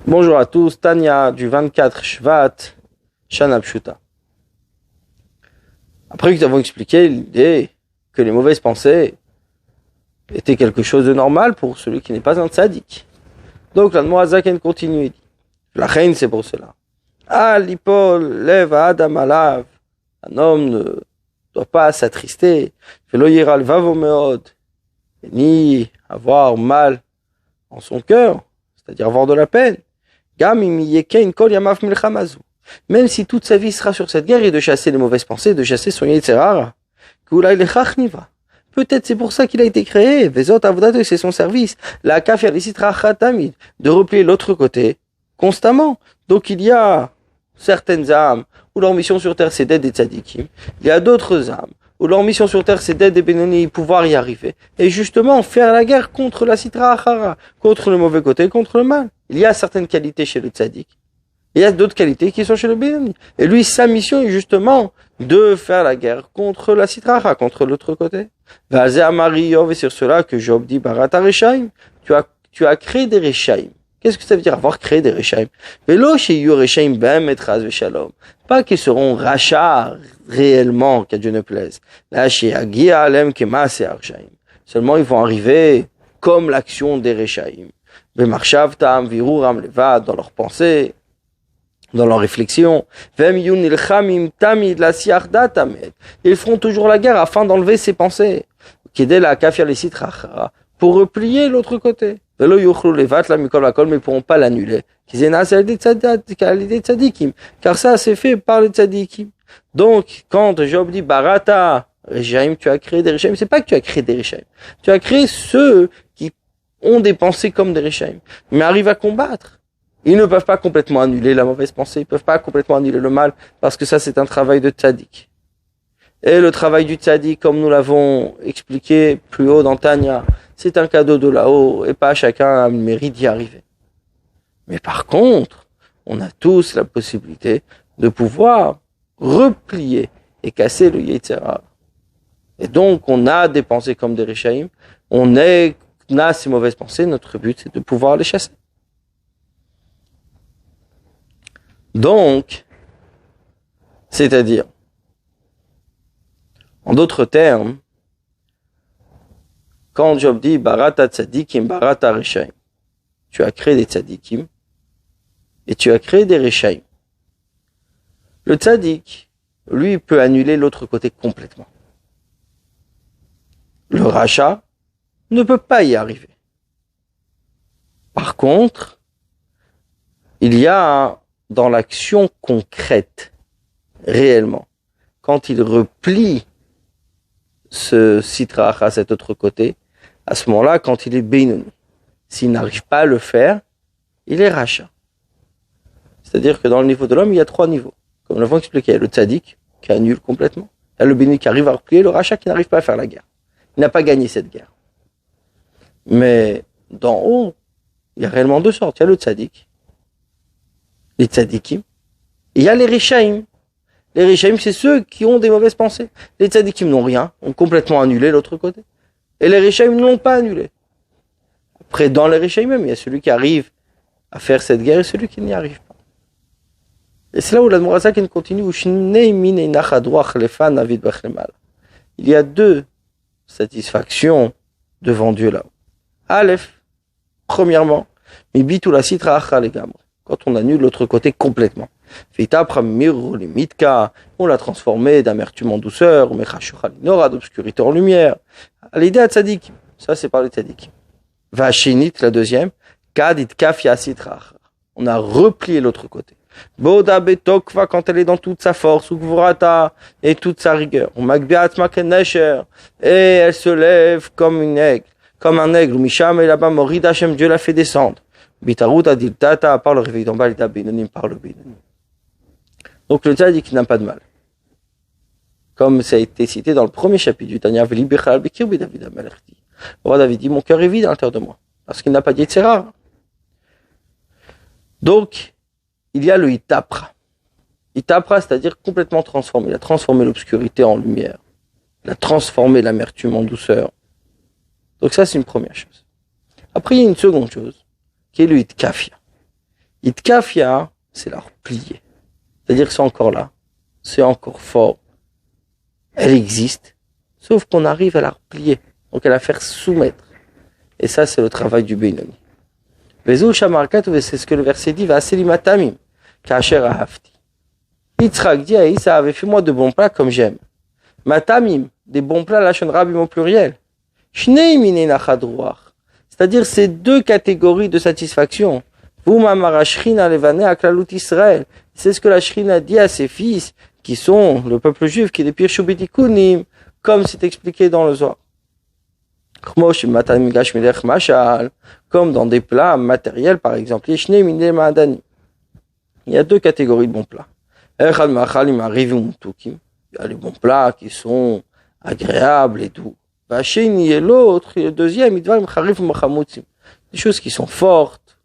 Bonjour à tous, Tania du 24 Shvat, Shana Pshuta. Après que nous avons expliqué l'idée que les mauvaises pensées étaient quelque chose de normal pour celui qui n'est pas un tzaddik. Donc l'Admorazaken continue et dit, la reine c'est pour cela. L'ipol lève à Adam alav. Un homme ne doit pas s'attrister, velo yiral vavomeod, ni avoir mal en son cœur, c'est-à-dire avoir de la peine. Même si toute sa vie sera sur cette guerre et de chasser les mauvaises pensées, de chasser son Yetzerara. Peut-être c'est pour ça qu'il a été créé. C'est son service. La kafir de replier l'autre côté constamment. Donc il y a certaines âmes où leur mission sur terre c'est d'être des tzadikim. Il y a d'autres âmes où leur mission sur terre c'est d'être des bénonis, pouvoir y arriver. Et justement faire la guerre contre la sitra achara, contre le mauvais côté, contre le mal. Il y a certaines qualités chez le tzaddik. Il y a d'autres qualités qui sont chez le bénoni. Et lui, sa mission est justement de faire la guerre contre la sitra achara, contre l'autre côté. Et sur cela que Job dit, Barata Rechaim, tu as créé des Rechaim. Qu'est-ce que ça veut dire avoir créé des Rechaim? Pas qu'ils seront rachats réellement, qu'à Dieu ne plaise. Seulement ils vont arriver comme l'action des Rechaim. Dans leurs pensées, dans leurs réflexions. Ils feront toujours la guerre afin d'enlever ces pensées. Pour replier l'autre côté. Mais ils ne pourront pas l'annuler. Car ça, c'est fait par les tzadikim. Donc, quand Job dit Barata, Rechaim, tu as créé des Rechaim, c'est pas que tu as créé des Rechaim. Tu as créé ceux qui ont des pensées comme des Rechaim, mais arrivent à combattre. Ils ne peuvent pas complètement annuler la mauvaise pensée, ils ne peuvent pas complètement annuler le mal, parce que ça, c'est un travail de tzaddik. Et le travail du tzaddik, comme nous l'avons expliqué plus haut dans Tanya, c'est un cadeau de là-haut, et pas chacun a le mérite d'y arriver. Mais par contre, on a tous la possibilité de pouvoir replier et casser le Yetzirah. Et donc, on a des pensées comme des Rechaim, on a ces mauvaises pensées, notre but, c'est de pouvoir les chasser. Donc, c'est-à-dire, en d'autres termes, quand Job dit Barata tzadikim, Barata Rechaim, tu as créé des tzadikim et tu as créé des Rechaim. Le tzadik, lui, peut annuler l'autre côté complètement. Le rachat ne peut pas y arriver. Par contre, il y a dans l'action concrète, réellement, quand il replie ce sitra à cet autre côté, à ce moment-là, quand il est bénoni, s'il n'arrive pas à le faire, il est rachat. C'est-à-dire que dans le niveau de l'homme, il y a 3 niveaux. Comme nous l'avons expliqué, il y a le tzaddik qui annule complètement, il y a le bénoni qui arrive à replier, le rachat qui n'arrive pas à faire la guerre. Il n'a pas gagné cette guerre. Mais d'en haut, il y a réellement 2 sortes. Il y a le tzaddik, les tzadikim, et il y a les Rechaim. Les Rechaim, c'est ceux qui ont des mauvaises pensées. Les tzadikim n'ont rien, ont complètement annulé l'autre côté. Et les Rechaim ne l'ont pas annulé. Après, dans les Rechaim même, il y a celui qui arrive à faire cette guerre et celui qui n'y arrive pas. Et c'est là où l'Admorazaken continue. Il y a 2 satisfactions devant Dieu là-haut. Aleph, premièrement, quand on annule l'autre côté complètement. On l'a transformé d'amertume en douceur, d'obscurité en lumière. À l'idée à tzaddik, ça c'est par les tzaddik. Vashinit, la deuxième, on a replié l'autre côté. Boda betokva, quand elle est dans toute sa force, ukvrata, et toute sa rigueur. Et elle se lève comme une aigle, comme un aigle. Misham et là-bas, Morid Hashem, Dieu l'a fait descendre. Bitaruta diltata, par le réveil d'en bas, l'ita binonim, par le binonim. Donc le tzaddik n'a pas de mal. Comme ça a été cité dans le premier chapitre du Tanya, Veli Bechal Bekirbi David Amalekti. Le roi David dit, mon cœur est vide à l'intérieur de moi, parce qu'il n'a pas dit Yetzirah. Donc, il y a le Itapra. Itapra, c'est-à-dire complètement transformé. Il a transformé l'obscurité en lumière. Il a transformé l'amertume en douceur. Donc ça, c'est une première chose. Après, il y a une seconde chose, qui est le Itkafia. Itkafia, c'est la replier. C'est-à-dire que c'est encore là. C'est encore fort. Elle existe. Sauf qu'on arrive à la replier. Donc à la faire soumettre. Et ça, c'est le travail du Beinoni. Vezou shamarkat, c'est ce que le verset dit, va selimatamim, kacher ahafti. Yitzhak dit à Issa, avait fait moi de bons plats comme j'aime. Matamim, des bons plats, la rabim au pluriel. Shnei mine nachadrouach. C'est-à-dire ces deux catégories de satisfaction. Vous mamara shrina levane aklalut Israël. C'est ce que la shrina dit à ses fils, qui sont le peuple juif, qui est des pires shubitikunim, comme c'est expliqué dans le Zohar. Comme dans des plats matériels, par exemple. Il y a deux catégories de bons plats. Il y a les bons plats qui sont agréables et doux. Et l'autre, le deuxième, des choses qui sont fortes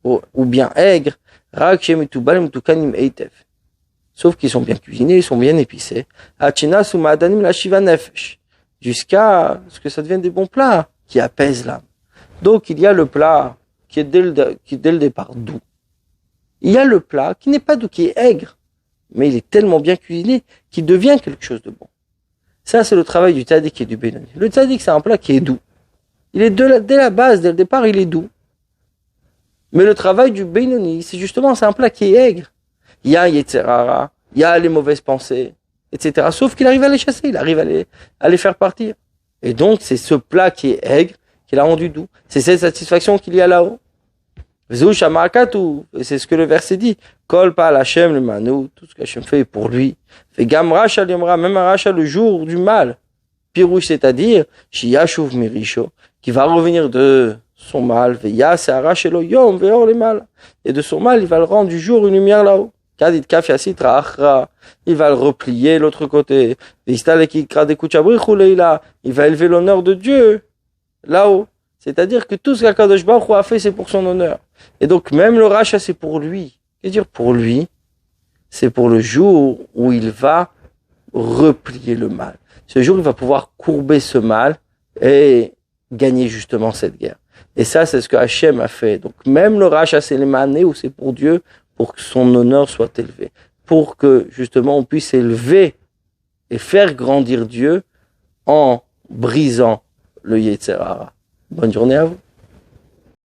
ou bien aigres, sauf qu'ils sont bien cuisinés, ils sont bien épicés. Jusqu'à ce que ça devienne des bons plats qui apaisent l'âme. Donc il y a le plat qui est dès le départ doux. Il y a le plat qui n'est pas doux, qui est aigre, mais il est tellement bien cuisiné qu'il devient quelque chose de bon. Ça, c'est le travail du tzaddik et du Beinoni. Le tzaddik, c'est un plat qui est doux. Il est dès la base, dès le départ, il est doux. Mais le travail du Beinoni, c'est un plat qui est aigre. Il y a Yetzerara, il y a les mauvaises pensées, etc. Sauf qu'il arrive à les chasser, il arrive à les faire partir. Et donc, c'est ce plat qui est aigre, qui l'a rendu doux. C'est cette satisfaction qu'il y a là-haut. Et c'est ce que le verset dit. Kol pa l'Hashem le manou, tout ce qu'Hashem fait est pour lui. Fait gam racha l'yomra, même un racha le jour du mal. Pirouche, c'est-à-dire, shiyashuv mirisho, qui va revenir de son mal, veya se arachelo yom veor le mal. Et de son mal, il va le rendre du jour une lumière là-haut. Kadit kaf yasitra achra, il va le replier l'autre côté. Il va élever l'honneur de Dieu là-haut. C'est-à-dire que tout ce qu'Akadosh Baruch Hu a fait, c'est pour son honneur. Et donc, même le rachat, c'est pour lui. Qu'est-ce dire pour lui? C'est pour le jour où il va replier le mal. Ce jour, il va pouvoir courber ce mal et gagner justement cette guerre. Et ça, c'est ce que Hachem a fait. Donc, même le rachat, c'est les manées où c'est pour Dieu, pour que son honneur soit élevé. Pour que, justement, on puisse élever et faire grandir Dieu en brisant le Yetzer Hara. Bonne journée à vous.